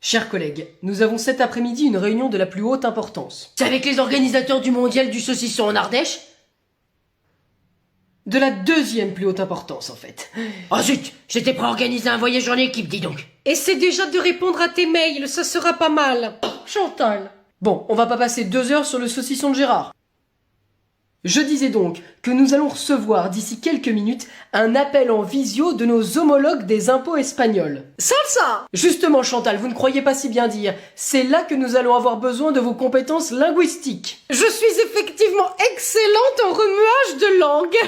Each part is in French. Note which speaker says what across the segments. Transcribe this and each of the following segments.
Speaker 1: Chers collègues, nous avons cet après-midi une réunion de la plus haute importance.
Speaker 2: C'est avec les organisateurs du mondial du saucisson en Ardèche?
Speaker 1: De la deuxième plus haute importance, en fait.
Speaker 2: Oh zut, j'étais prêt à organiser un voyage en équipe, dis donc.
Speaker 3: Essaie déjà de répondre à tes mails, ça sera pas mal. Chantal.
Speaker 1: Bon, on va pas passer 2 heures sur le saucisson de Gérard. Je disais donc que nous allons recevoir d'ici quelques minutes un appel en visio de nos homologues des impôts espagnols.
Speaker 3: Salsa.
Speaker 1: Justement, Chantal, vous ne croyez pas si bien dire. C'est là que nous allons avoir besoin de vos compétences linguistiques.
Speaker 3: Je suis effectivement excellente en remuage de langue.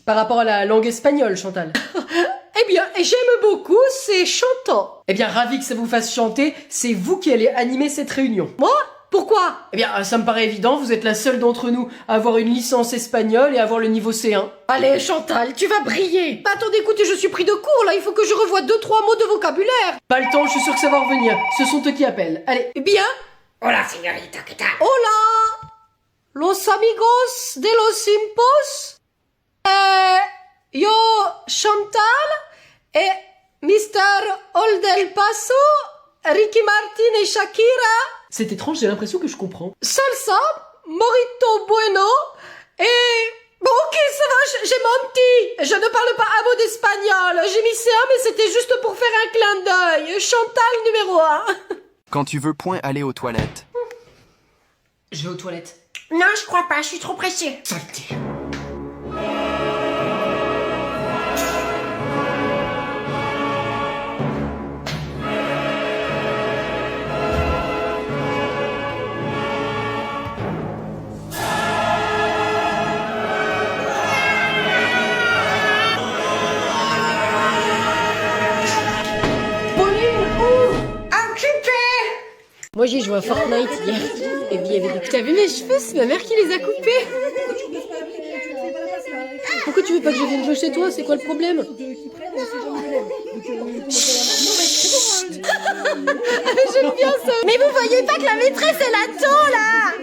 Speaker 1: Par rapport à la langue espagnole, Chantal.
Speaker 3: Eh bien, j'aime beaucoup, c'est chantant.
Speaker 1: Eh bien, ravi que ça vous fasse chanter, c'est vous qui allez animer cette réunion.
Speaker 3: Moi? Pourquoi?
Speaker 1: Eh bien, ça me paraît évident, vous êtes la seule d'entre nous à avoir une licence espagnole et à avoir le niveau C1.
Speaker 3: Allez, Chantal, tu vas briller. Bah attendez, écoutez, je suis pris de court, là, il faut que je revoie 2-3 mots de vocabulaire.
Speaker 1: Pas le temps, je suis sûr que ça va revenir. Ce sont eux qui appellent. Allez.
Speaker 3: Eh bien?
Speaker 2: Hola, señorita, ¿qué tal?
Speaker 3: Hola, los amigos de los impos. Yo, Chantal, et Mr. Oldel Paso, Ricky Martin et Shakira,
Speaker 1: C'est étrange, j'ai l'impression que je comprends.
Speaker 3: Salsa, Morito Bueno, et... Bon, ok, ça va, j'ai menti. Je ne parle pas un mot d'espagnol. J'ai mis C1, mais c'était juste pour faire un clin d'œil. Chantal numéro 1.
Speaker 4: Quand tu veux point aller aux toilettes.
Speaker 1: Je vais aux toilettes.
Speaker 2: Non, je crois pas, je suis trop pressée.
Speaker 1: Saleté.
Speaker 3: Moi j'ai joué à Fortnite hier. Et puis il y avait des... T'as vu mes cheveux? C'est ma mère qui les a coupés. Pourquoi tu veux pas que je vienne jouer chez toi? C'est quoi le problème? J'aime bien ça. Mais vous voyez pas que la maîtresse elle attend là?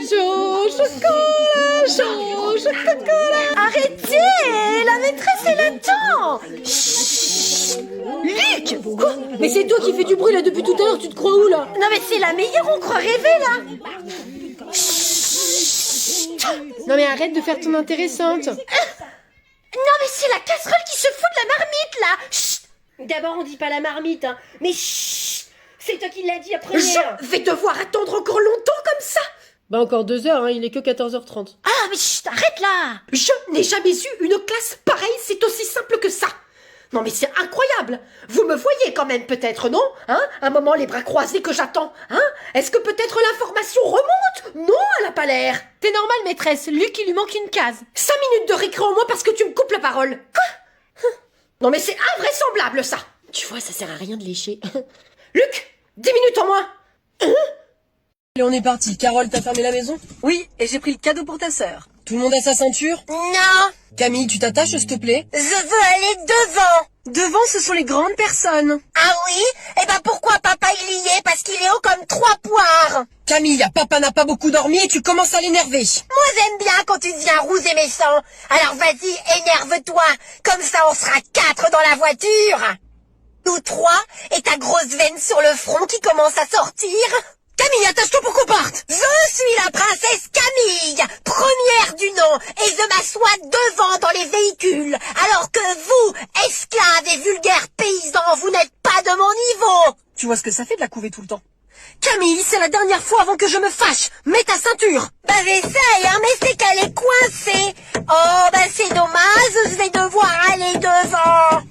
Speaker 3: Chaud chocolat, chaud chocolat. Arrêtez, la maîtresse elle attend. Luc! Quoi? Mais c'est toi qui fais du bruit là depuis tout à l'heure, tu te crois où là? Non mais c'est la meilleure, on croit rêver là! Non mais arrête de faire ton intéressante! Non mais c'est la casserole qui se fout de la marmite là! Chut. D'abord on dit pas la marmite, hein, mais chut. C'est toi qui l'as dit après. Je vais devoir attendre encore longtemps comme ça! Bah encore 2 heures, hein, il est que 14h30. Ah mais chut, arrête là! Je n'ai jamais eu une classe pareille, c'est aussi simple que ça! Non mais c'est incroyable. Vous me voyez quand même peut-être, non? Hein? Un moment les bras croisés que j'attends. Hein? Est-ce que peut-être l'information remonte? Non, elle a pas l'air. T'es normale maîtresse, Luc il lui manque une case. 5 minutes de récré en moins parce que tu me coupes la parole. Quoi? Non mais c'est invraisemblable ça. Tu vois, ça sert à rien de lécher. Luc, 10 minutes en moins.
Speaker 1: Allez, on est parti. Carole, t'as fermé la maison?
Speaker 3: Oui, et j'ai pris le cadeau pour ta sœur.
Speaker 1: Tout le monde a sa ceinture?
Speaker 5: Non,
Speaker 1: Camille, tu t'attaches, s'il te plaît?
Speaker 5: je veux aller devant.
Speaker 3: Devant, ce sont les grandes personnes.
Speaker 5: Ah oui? Eh ben pourquoi papa il y est? Parce qu'il est haut comme 3 poires.
Speaker 1: Camille, papa n'a pas beaucoup dormi et tu commences à l'énerver.
Speaker 5: Moi j'aime bien quand tu deviens rouge et méchant. Alors vas-y, énerve-toi. Comme ça on sera 4 dans la voiture. Ou 3 et ta grosse veine sur le front qui commence à sortir.
Speaker 1: Camille, attache-toi pour qu'on parte!
Speaker 5: Je suis la princesse Camille, première du nom, et je m'assois devant dans les véhicules, alors que vous, esclaves et vulgaires paysans, vous n'êtes pas de mon niveau.
Speaker 1: Tu vois ce que ça fait de la couver tout le temps?
Speaker 3: Camille, c'est la dernière fois avant que je me fâche. Mets ta ceinture.
Speaker 5: Bah j'essaye, hein, mais c'est qu'elle est coincée. Oh, bah c'est dommage, je vais devoir aller devant.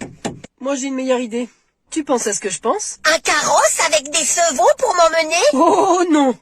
Speaker 1: Moi, j'ai une meilleure idée. Tu penses à ce que je pense?
Speaker 5: Un carrosse avec des chevaux pour m'emmener?
Speaker 1: Oh non!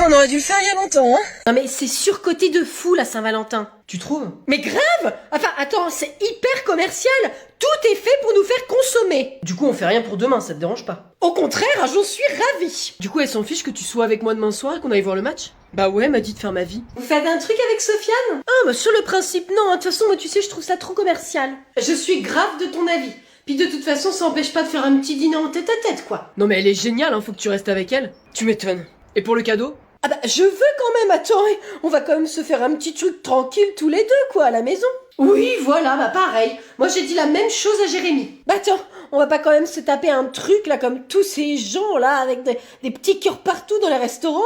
Speaker 1: On aurait dû le faire il y a longtemps, hein?
Speaker 3: Non mais c'est surcoté de fou la Saint-Valentin.
Speaker 1: Tu trouves?
Speaker 3: Mais grave! Enfin, attends, c'est hyper commercial. Tout est fait pour nous faire consommer.
Speaker 1: Du coup, on fait rien pour demain, ça te dérange pas?
Speaker 3: Au contraire, j'en suis ravie.
Speaker 1: Du coup, elle s'en fiche que tu sois avec moi demain soir et qu'on aille voir le match? Bah ouais, elle m'a dit de faire ma vie.
Speaker 3: Vous faites un truc avec Sofiane? Ah, bah sur le principe, non. De toute façon, moi, tu sais, je trouve ça trop commercial. Je suis grave de ton avis. Puis de toute façon, ça empêche pas de faire un petit dîner en tête-à-tête, quoi.
Speaker 1: Non mais elle est géniale, hein, faut que tu restes avec elle. Tu m'étonnes. Et pour le cadeau?
Speaker 3: Ah bah, je veux quand même, attends, on va quand même se faire un petit truc tranquille tous les deux, quoi, à la maison.
Speaker 1: Oui, voilà, bah pareil. Moi j'ai dit la même chose à Jérémy.
Speaker 3: Bah attends, on va pas quand même se taper un truc là comme tous ces gens là avec des petits cœurs partout dans les restaurants.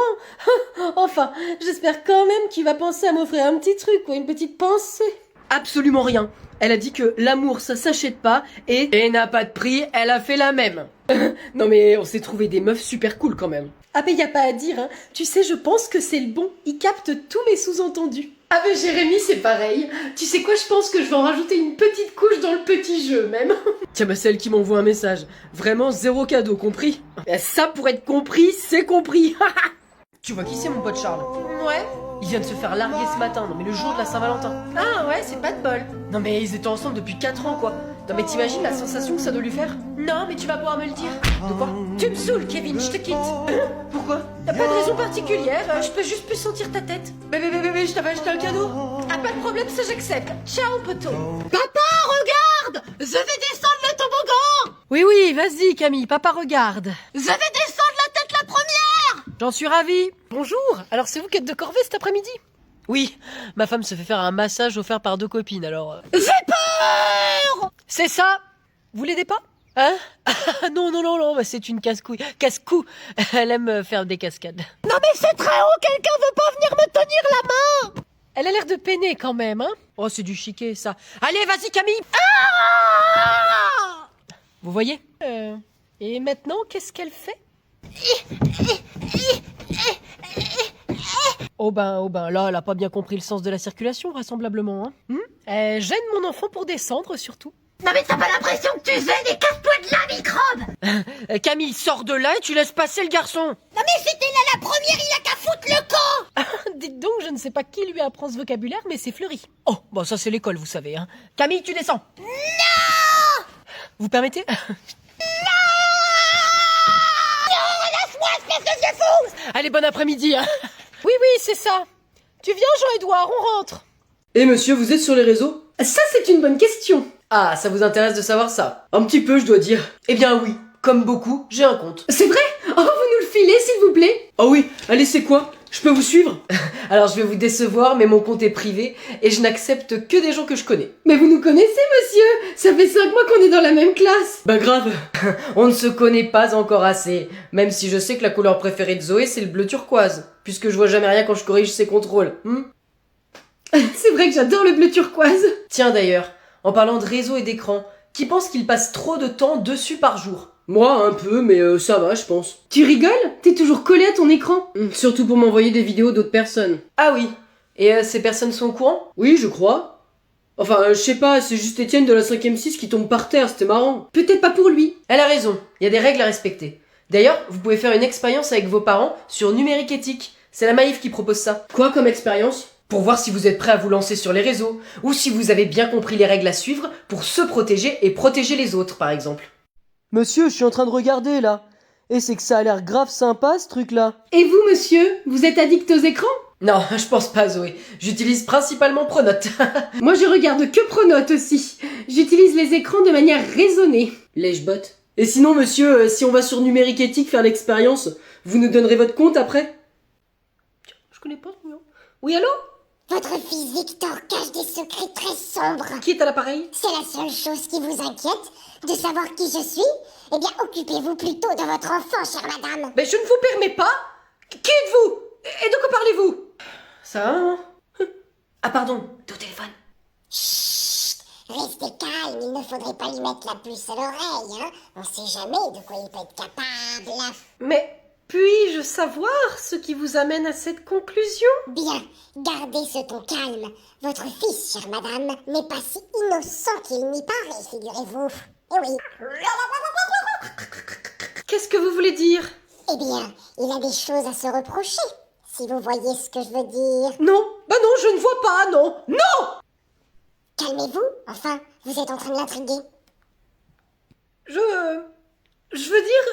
Speaker 3: Enfin, j'espère quand même qu'il va penser à m'offrir un petit truc ou une petite pensée.
Speaker 1: Absolument rien. Elle a dit que l'amour ça s'achète pas et n'a pas de prix, elle a fait la même. Non mais on s'est trouvé des meufs super cool quand même.
Speaker 3: Ah mais y a pas à dire, hein. Tu sais, je pense que c'est le bon. Il capte tous mes sous-entendus.
Speaker 1: Ah mais Jérémy c'est pareil. Tu sais quoi, je pense que je vais en rajouter une petite couche dans le petit jeu même. Tiens bah celle qui m'envoie un message. Vraiment zéro cadeau, compris? Ça pour être compris, c'est compris. Tu vois qui c'est mon pote Charles?
Speaker 3: Ouais.
Speaker 1: Il vient de se faire larguer ce matin, non mais le jour de la Saint-Valentin.
Speaker 3: Ah ouais, c'est pas de bol.
Speaker 1: Non mais ils étaient ensemble depuis 4 ans quoi. Non mais t'imagines la sensation que ça doit lui faire?
Speaker 3: Non, mais tu vas pouvoir me le dire.
Speaker 1: De quoi?
Speaker 3: Tu me saoules, Kevin, je te quitte.
Speaker 1: Pourquoi?
Speaker 3: Y'a pas de raison particulière, je peux juste plus sentir ta tête.
Speaker 1: Bébé, je t'avais acheté un cadeau.
Speaker 3: Ah, pas de problème, ça j'accepte. Ciao, poteau.
Speaker 5: Papa, regarde! Je vais descendre le toboggan!
Speaker 1: Oui, vas-y Camille, papa regarde.
Speaker 5: Je vais descendre la tête la première!
Speaker 1: J'en suis ravie.
Speaker 3: Bonjour, alors c'est vous qui êtes de corvée cet après-midi?
Speaker 1: Oui, ma femme se fait faire un massage offert par 2 copines alors...
Speaker 5: J'ai peur!
Speaker 1: C'est ça. Vous l'aidez pas? Hein? Non, bah c'est une casse-couille. Casse-cou. Elle aime faire des cascades.
Speaker 5: Non mais c'est très haut, quelqu'un veut pas venir me tenir la main!
Speaker 3: Elle a l'air de peiner quand même, hein?
Speaker 1: Oh, c'est du chiquet ça. Allez, vas-y Camille.
Speaker 5: Ah!
Speaker 1: Vous voyez?
Speaker 3: Et maintenant, qu'est-ce qu'elle fait?
Speaker 1: Oh ben, là, elle a pas bien compris le sens de la circulation, vraisemblablement, hein?
Speaker 3: Elle gêne mon enfant pour descendre, surtout.
Speaker 5: Non mais t'as pas l'impression que tu gênes et casse-toi de là, microbe!
Speaker 1: Camille, sors de là et tu laisses passer le garçon.
Speaker 5: Non mais c'était là la première, il a qu'à foutre le camp!
Speaker 3: Dites donc, je ne sais pas qui lui apprend ce vocabulaire, mais c'est Fleury.
Speaker 1: Oh, bon, ça c'est l'école, vous savez, hein. Camille, tu descends.
Speaker 5: Non!
Speaker 1: Vous permettez?
Speaker 5: Laisse-moi, espèce de vieux fou!
Speaker 1: Allez, bon après-midi, hein.
Speaker 3: Oui, c'est ça. Tu viens, Jean-Édouard, on rentre.
Speaker 1: Et monsieur, vous êtes sur les réseaux? Ça, c'est une bonne question. Ah, ça vous intéresse de savoir ça? Un petit peu, je dois dire. Eh bien oui, comme beaucoup, j'ai un compte. C'est vrai? Oh, vous nous le filez, s'il vous plaît? Oh oui, allez, c'est quoi? Je peux vous suivre? Alors, je vais vous décevoir, mais mon compte est privé et je n'accepte que des gens que je connais. Mais vous nous connaissez, monsieur? Ça fait 5 mois qu'on est dans la même classe. Bah grave. On ne se connaît pas encore assez. Même si je sais que la couleur préférée de Zoé, c'est le bleu turquoise. Puisque je vois jamais rien quand je corrige ses contrôles. C'est vrai que j'adore le bleu turquoise. Tiens d'ailleurs, en parlant de réseau et d'écran, qui pense qu'il passe trop de temps dessus par jour? Moi, un peu, mais ça va, je pense. Tu rigoles? T'es toujours collé à ton écran? Surtout pour m'envoyer des vidéos d'autres personnes. Ah oui. Et ces personnes sont au courant? Oui, je crois. Enfin, je sais pas, c'est juste Étienne de la 5ème 6 qui tombe par terre, c'était marrant. Peut-être pas pour lui. Elle a raison, il y a des règles à respecter. D'ailleurs, vous pouvez faire une expérience avec vos parents sur numérique éthique. C'est la Maïf qui propose ça. Quoi comme expérience? Pour voir si vous êtes prêt à vous lancer sur les réseaux, ou si vous avez bien compris les règles à suivre pour se protéger et protéger les autres, par exemple. Monsieur, je suis en train de regarder, là. Et c'est que ça a l'air grave sympa, ce truc-là.
Speaker 3: Et vous, monsieur, vous êtes addict aux écrans?
Speaker 1: Non, je pense pas, Zoé. J'utilise principalement Pronote.
Speaker 3: Moi, je regarde que Pronote aussi. J'utilise les écrans de manière raisonnée.
Speaker 1: Lèche-bot. Et sinon, monsieur, si on va sur numérique éthique faire l'expérience, vous nous donnerez votre compte après?
Speaker 3: Je connais pas ce numéro. Oui, allô?
Speaker 5: Votre fils Victor cache des secrets très sombres.
Speaker 3: Qui est à l'appareil?
Speaker 5: C'est la seule chose qui vous inquiète, de savoir qui je suis? Eh bien, occupez-vous plutôt de votre enfant, chère madame.
Speaker 3: Mais je ne vous permets pas. Qui êtes-vous? Et de quoi parlez-vous?
Speaker 1: Ça va, hein? Ah pardon, t'es au téléphone.
Speaker 5: Chut! Restez calme, il ne faudrait pas lui mettre la puce à l'oreille, hein? On sait jamais de quoi il peut être capable.
Speaker 3: Mais puis-je savoir ce qui vous amène à cette conclusion?
Speaker 5: Bien, gardez ce ton calme. Votre fils, chère madame, n'est pas si innocent qu'il n'y paraît, figurez-vous. Eh oui.
Speaker 3: Qu'est-ce que vous voulez dire?
Speaker 5: Eh bien, il a des choses à se reprocher, si vous voyez ce que je veux dire.
Speaker 3: Non, bah non, je ne vois pas, non. Non!
Speaker 5: Calmez-vous, enfin, vous êtes en train de l'intriguer.
Speaker 3: Je veux dire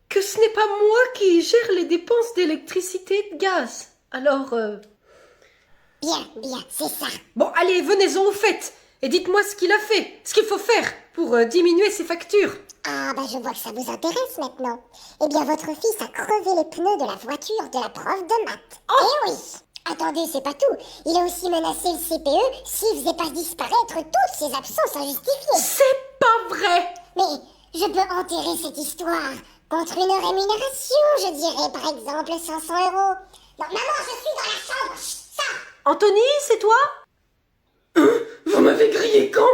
Speaker 3: que ce n'est pas moi qui gère les dépenses d'électricité et de gaz. Alors,
Speaker 5: Bien, c'est ça.
Speaker 3: Bon, allez, venez-en au fait. Et dites-moi ce qu'il a fait, ce qu'il faut faire pour diminuer ses factures.
Speaker 5: Ah, bah je vois que ça vous intéresse maintenant. Eh bien, votre fils a crevé les pneus de la voiture de la prof de maths.
Speaker 3: Oh!
Speaker 5: Eh oui.
Speaker 6: Attendez, c'est pas tout. Il a aussi menacé le CPE s'il faisait pas disparaître toutes ses absences injustifiées.
Speaker 1: C'est pas vrai!
Speaker 6: Mais je peux enterrer cette histoire contre une rémunération, je dirais par exemple 500 euros. Non, maman, je suis dans la chambre. Chut, ça.
Speaker 1: Anthony, c'est toi? Vous m'avez grillé quand?